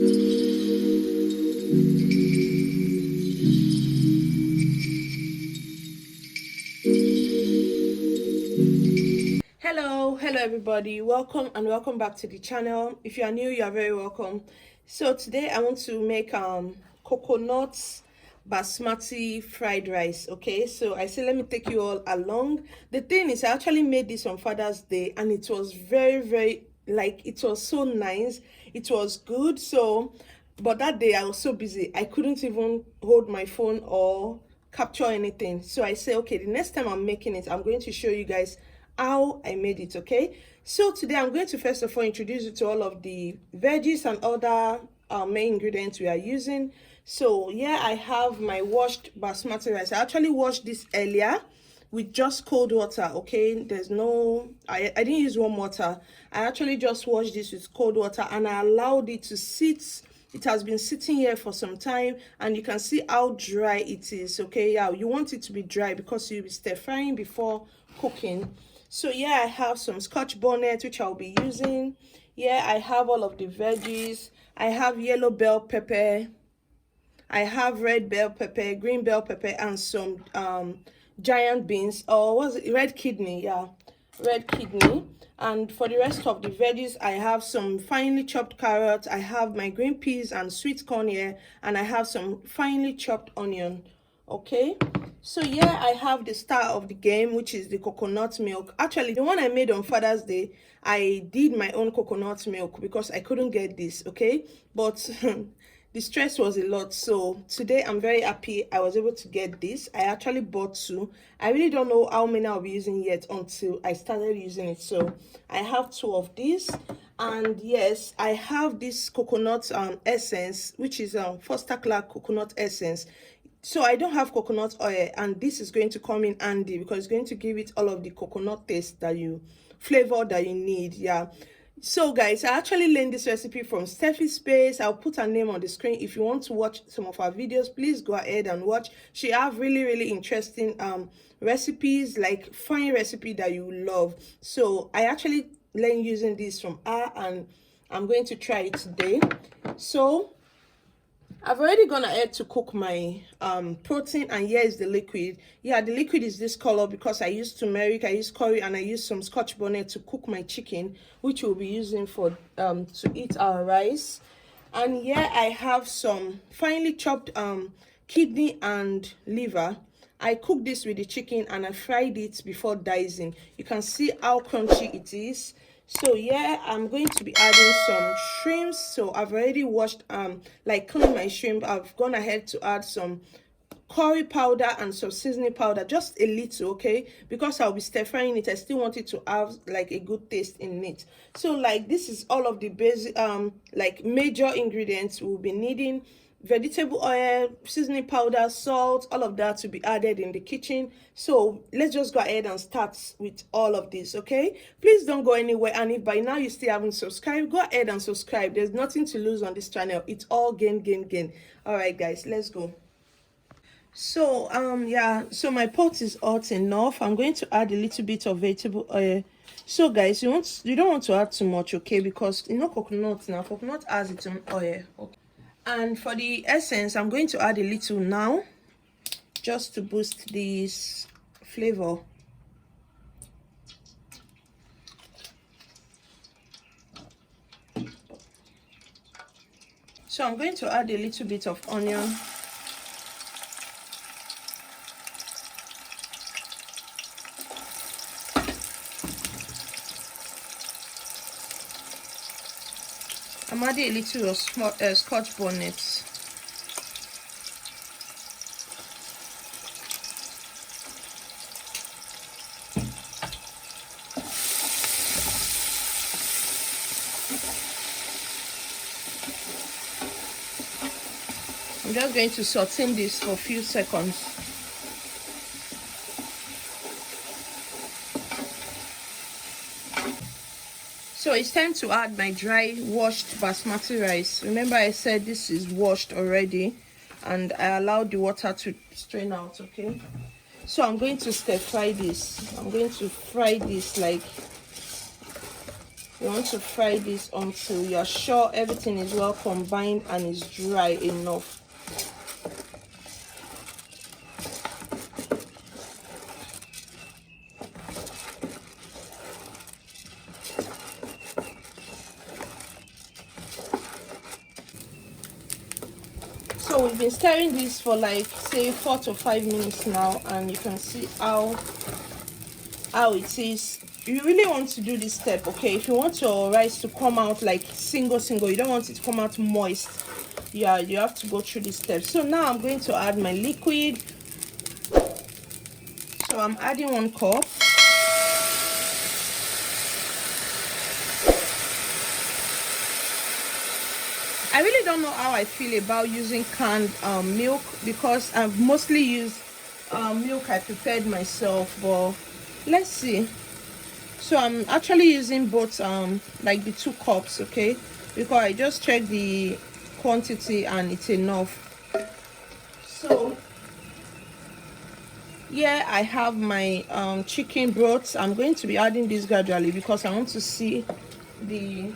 Hello everybody, welcome and welcome back to the channel. If you are new, you are very welcome. So today I want to make coconut basmati fried rice. Okay, so I say let me take you all along. The thing is, I actually made this on Father's Day and it was very like, it was so nice, it was good. So but that day I was so busy I couldn't even hold my phone or capture anything. So I say, okay, the next time I'm making it, I'm going to show you guys how I made it. Okay, so today I'm going to first of all introduce you to all of the veggies and other main ingredients we are using. So yeah, I have my washed basmati rice. I actually washed this earlier with just cold water. Okay, there's no, I didn't use warm water. I actually just washed this with cold water and I allowed it to sit. It has been sitting here for some time and you can see how dry it is. Okay, yeah, you want it to be dry because you'll be stir frying before cooking. So yeah, I have some scotch bonnet which I'll be using. Yeah, I have all of the veggies. I have yellow bell pepper, I have red bell pepper, green bell pepper, and some giant beans, or was it red kidney? Yeah, red kidney. And for the rest of the veggies, I have some finely chopped carrots, I have my green peas and sweet corn here, and I have some finely chopped onion. Okay, so yeah, I have the star of the game, which is the coconut milk. Actually, the one I made on Father's Day, I did my own coconut milk because I couldn't get this. Okay, but the stress was a lot. So today I'm very happy I was able to get this. I actually bought two. I really don't know how many I'll be using yet until I started using it. So I have two of these. And yes, I have this coconut essence, which is Foster Clark coconut essence. So I don't have coconut oil, and this is going to come in handy because it's going to give it all of the coconut taste that you flavor that you need. Yeah, so guys, I actually learned this recipe from Steffi Space. I'll put her name on the screen. If you want to watch some of her videos, please go ahead and watch. She have really interesting recipes, like fine recipe that you love. So I actually learned using this from her and I'm going to try it today. So I've already gone ahead to cook my protein, and here is the liquid. Yeah, the liquid is this color because I used turmeric, I used curry, and I used some scotch bonnet to cook my chicken, which we'll be using for to eat our rice. And here I have some finely chopped kidney and liver. I cooked this with the chicken and I fried it before dicing. You can see how crunchy it is. So yeah, I'm going to be adding some shrimps. So I've already washed like cleaned my shrimp. I've gone ahead to add some curry powder and some seasoning powder, just a little, okay, because I'll be stir frying it. I still want it to have like a good taste in it. So like, this is all of the basic like major ingredients we'll be needing: vegetable oil, seasoning powder, salt, all of that to be added in the kitchen. So let's just go ahead and start with all of this. Okay, please don't go anywhere, and if by now you still haven't subscribed, go ahead and subscribe. There's nothing to lose on this channel. It's all gain. All right guys, let's go. So yeah, so my pot is hot enough. I'm going to add a little bit of vegetable oil. So guys, you don't want to add too much, okay, because you know coconut has its own oil. Okay, and for the essence, I'm going to add a little now, just to boost this flavor. So I'm going to add a little bit of onion. I'm adding a little of scotch bonnet. I'm just going to saute this for a few seconds. So it's time to add my dry washed basmati rice. Remember I said this is washed already and I allowed the water to strain out. Okay, so I'm going to stir fry this. I'm going to fry this like You want to fry this until you're sure everything is well combined and is dry enough. So we've been stirring this for like say 4 to 5 minutes now, and you can see how it is. You really want to do this step, okay? If you want your rice to come out like single, you don't want it to come out moist, yeah, you have to go through this step. So now I'm going to add my liquid. So I'm adding 1 cup. I really don't know how I feel about using canned milk, because I've mostly used milk I prepared myself, but let's see. So I'm actually using both like the 2 cups, okay, because I just checked the quantity and it's enough. So yeah, I have my chicken broth. I'm going to be adding this gradually because I want to see the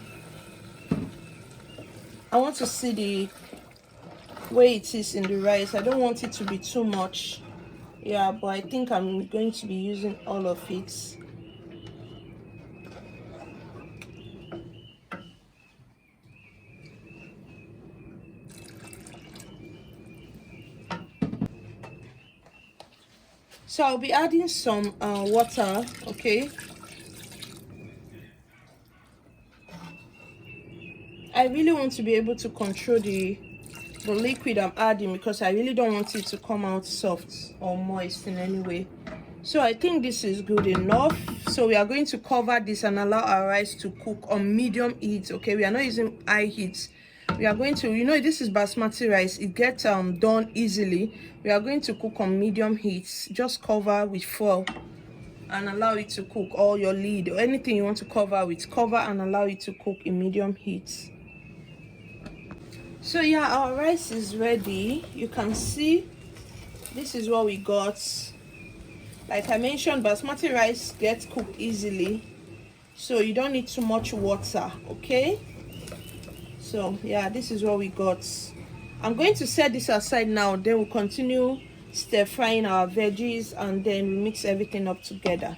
way it is in the rice. I don't want it to be too much, yeah, but I think I'm going to be using all of it. So I'll be adding some water, okay. I really want to be able to control the liquid I'm adding, because I really don't want it to come out soft or moist in any way. So I think this is good enough. So we are going to cover this and allow our rice to cook on medium heat, okay. We are not using high heat. We are going to, you know, this is basmati rice, it gets done easily. We are going to cook on medium heat. Just cover with foil and allow it to cook, or your lid or anything you want to cover with, cover and allow it to cook in medium heat. So yeah, our rice is ready. You can see this is what we got. Like I mentioned, basmati rice gets cooked easily, so you don't need too much water, okay. So yeah, this is what we got. I'm going to set this aside now, then we'll continue stir frying our veggies and then we mix everything up together.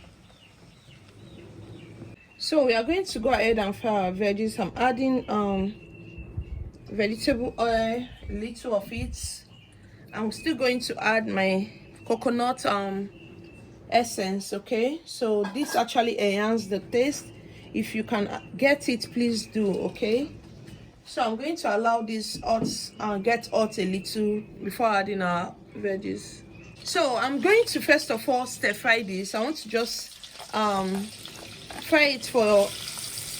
So we are going to go ahead and fry our veggies. I'm adding vegetable oil, a little of it. I'm still going to add my coconut essence, okay. So this actually enhances the taste. If you can get it, please do, okay. So I'm going to allow this hot get hot a little before adding our veggies. So I'm going to first of all stir fry this. I want to just fry it for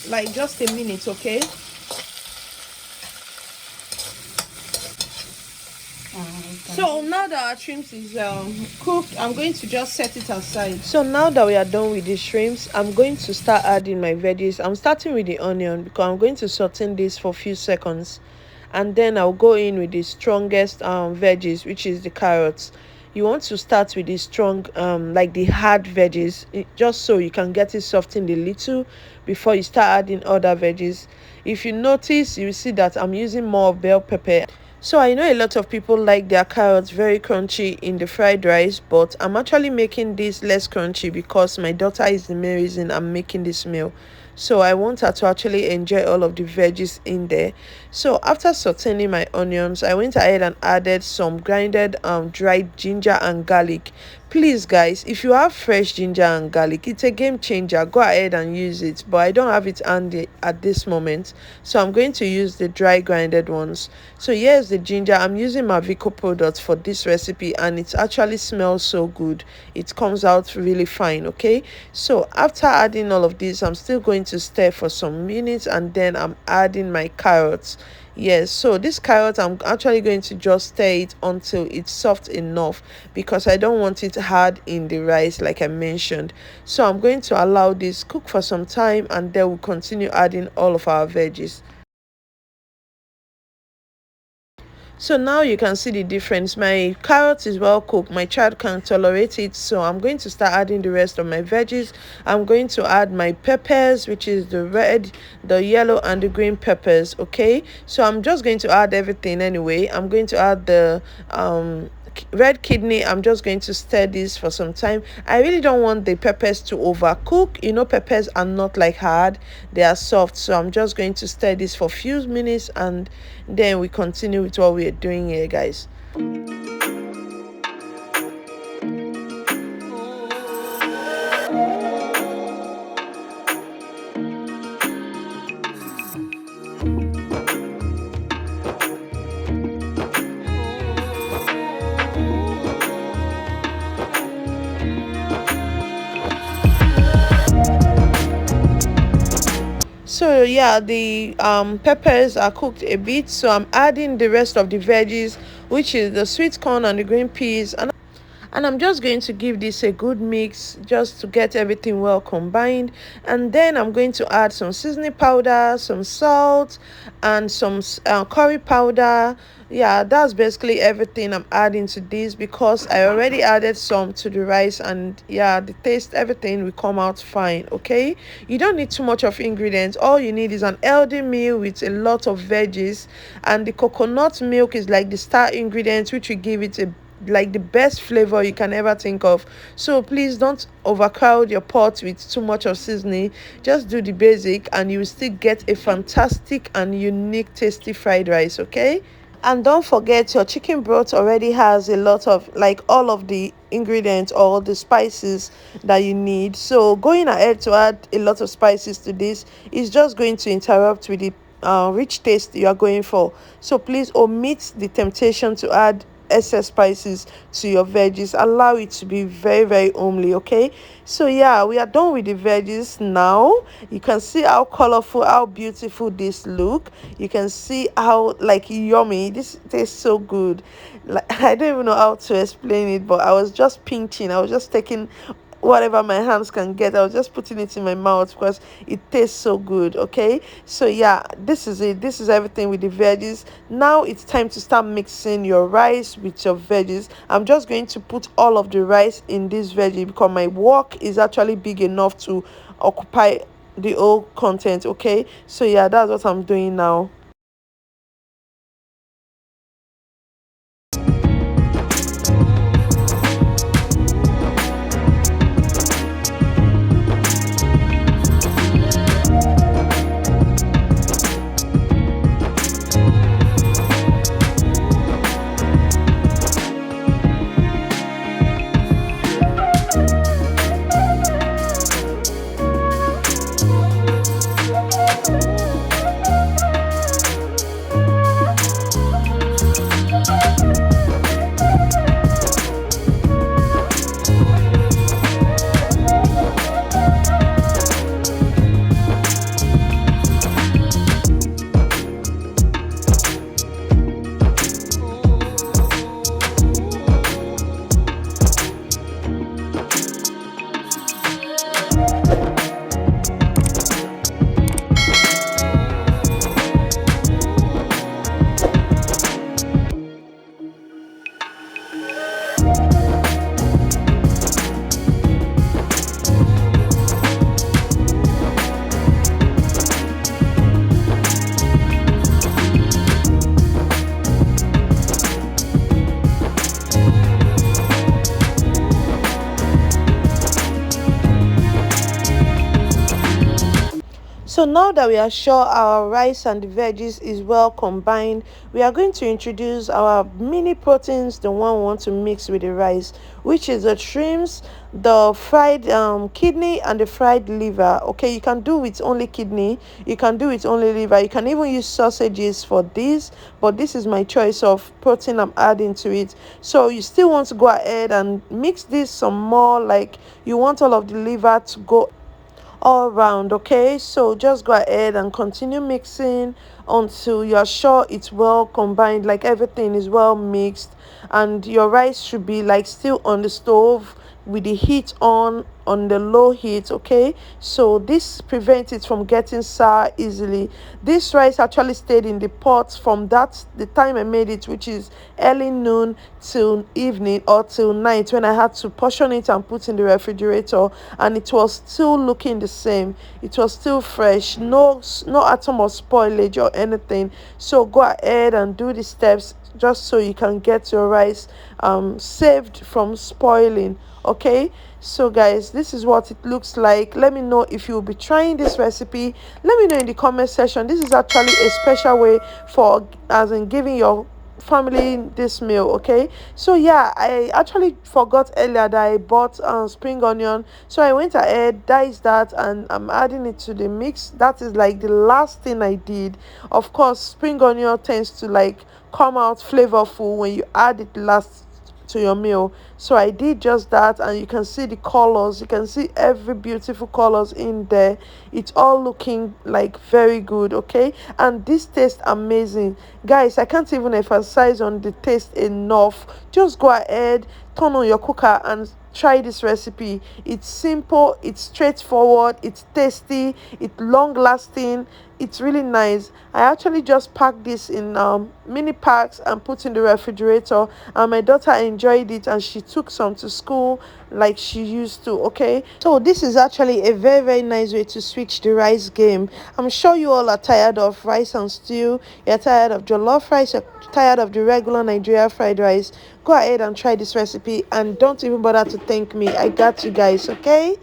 like just a minute, okay. So now that our shrimps is cooked, I'm going to just set it aside. So now that we are done with the shrimps, I'm going to start adding my veggies. I'm starting with the onion because I'm going to saute this for a few seconds, and then I'll go in with the strongest veggies, which is the carrots. You want to start with the strong like the hard veggies, just so you can get it softened a little before you start adding other veggies. If you notice, you will see that I'm using more bell pepper. So I know a lot of people like their carrots very crunchy in the fried rice, but I'm actually making this less crunchy because my daughter is the main reason I'm making this meal. So I want her to actually enjoy all of the veggies in there. So after sauteing my onions, I went ahead and added some grinded dried ginger and garlic. Please guys, if you have fresh ginger and garlic, it's a game changer. Go ahead and use it, but I don't have it handy at this moment, so I'm going to use the dry grinded ones. So here's the ginger. I'm using my Vico products for this recipe and it actually smells so good. It comes out really fine, okay. So after adding all of this, I'm still going to stir for some minutes and then I'm adding my carrots. Yes, so this carrot, I'm actually going to just stir it until it's soft enough because I don't want it hard in the rice like I mentioned. So I'm going to allow this cook for some time and then we'll continue adding all of our veggies. So now you can see the difference. My carrot is well cooked. My child can tolerate it. So I'm going to start adding the rest of my veggies. I'm going to add my peppers, which is the red, the yellow, and the green peppers. Okay. So I'm just going to add everything anyway. I'm going to add the red kidney. I'm just going to stir this for some time. I really don't want the peppers to overcook. You know, peppers are not like hard, they are soft. So I'm just going to stir this for a few minutes, and then we continue with what we are doing here, guys. So yeah, the peppers are cooked a bit, so I'm adding the rest of the veggies, which is the sweet corn and the green peas, and I'm just going to give this a good mix just to get everything well combined. And then I'm going to add some seasoning powder, some salt, and some curry powder. Yeah, that's basically everything I'm adding to this, because I already added some to the rice, and yeah, the taste, everything will come out fine. Okay, you don't need too much of ingredients. All you need is an healthy meal with a lot of veggies, and the coconut milk is like the star ingredient, which will give it a like the best flavor you can ever think of. So please don't overcrowd your pot with too much of seasoning. Just do the basic and you will still get a fantastic and unique tasty fried rice. Okay, and don't forget, your chicken broth already has a lot of, like, all of the ingredients or the spices that you need. So going ahead to add a lot of spices to this is just going to interrupt with the rich taste you are going for. So please omit the temptation to add excess spices to your veggies. Allow it to be very, very homely. Okay, so yeah, we are done with the veggies now. You can see how colorful, how beautiful this look. You can see how, like, yummy this tastes. So good. Like, I don't even know how to explain it, but I was just pinching, I was just taking whatever my hands can get. I was just putting it in my mouth because it tastes so good. Okay, so yeah, this is it. This is everything with the veggies. Now it's time to start mixing your rice with your veggies. I'm just going to put all of the rice in this veggie because my wok is actually big enough to occupy the whole content. Okay, so yeah, that's what I'm doing now. So now that we are sure our rice and the veggies is well combined, we are going to introduce our mini proteins, the one we want to mix with the rice, which is the shrimps, the fried kidney, and the fried liver. Okay, you can do with only kidney, you can do with only liver, you can even use sausages for this, but this is my choice of protein I'm adding to it. So you still want to go ahead and mix this some more, like you want all of the liver to go all round. Okay, so just go ahead and continue mixing until you're sure it's well combined, like everything is well mixed, and your rice should be like still on the stove with the heat on on the low heat, okay? So this prevents it from getting sour easily. This rice actually stayed in the pot from the time I made it, which is early noon till evening or till night, when I had to portion it and put in the refrigerator, and it was still looking the same. It was still fresh, no atom of spoilage or anything. So go ahead and do the steps just so you can get your rice saved from spoiling, okay? So guys, this is what it looks like. Let me know if you'll be trying this recipe. Let me know in the comment section. This is actually a special way for, as in, giving your family this meal, okay? So yeah, I actually forgot earlier that I bought spring onion, so I went ahead, diced that, and I'm adding it to the mix. That is like the last thing I did. Of course, spring onion tends to like come out flavorful when you add it last to your meal. So I did just that, and you can see the colors, you can see every beautiful colors in there. It's all looking like very good, okay? And this tastes amazing, guys. I can't even emphasize on the taste enough. Just go ahead, turn on your cooker and try this recipe. It's simple, it's straightforward, it's tasty, it's long lasting, it's really nice. I actually just packed this in mini packs and put in the refrigerator, and my daughter enjoyed it and she took some to school like she used to, okay? So this is actually a very nice way to switch the rice game. I'm sure you all are tired of rice and stew, you're tired of jollof rice, you're tired of the regular Nigeria fried rice. Go ahead and try this recipe, and don't even bother to thank me. I got you guys, okay?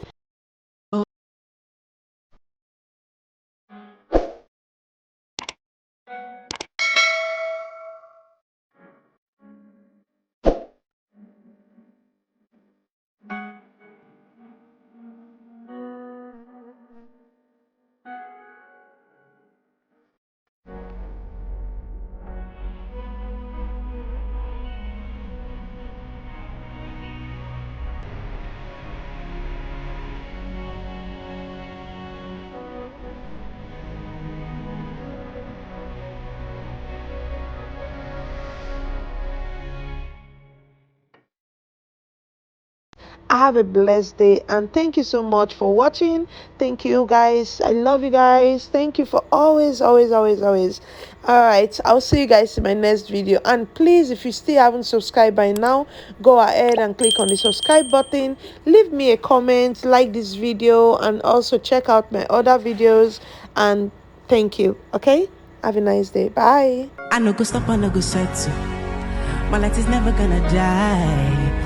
Have a blessed day, and thank you so much for watching. Thank you guys, I love you guys. Thank you for always. All right, I'll see you guys in my next video. And please, if you still haven't subscribed by now, go ahead and click on the subscribe button, leave me a comment, like this video, and also check out my other videos. And thank you, okay? Have a nice day. Bye. I no go stop, I no go settle. My light is never gonna die.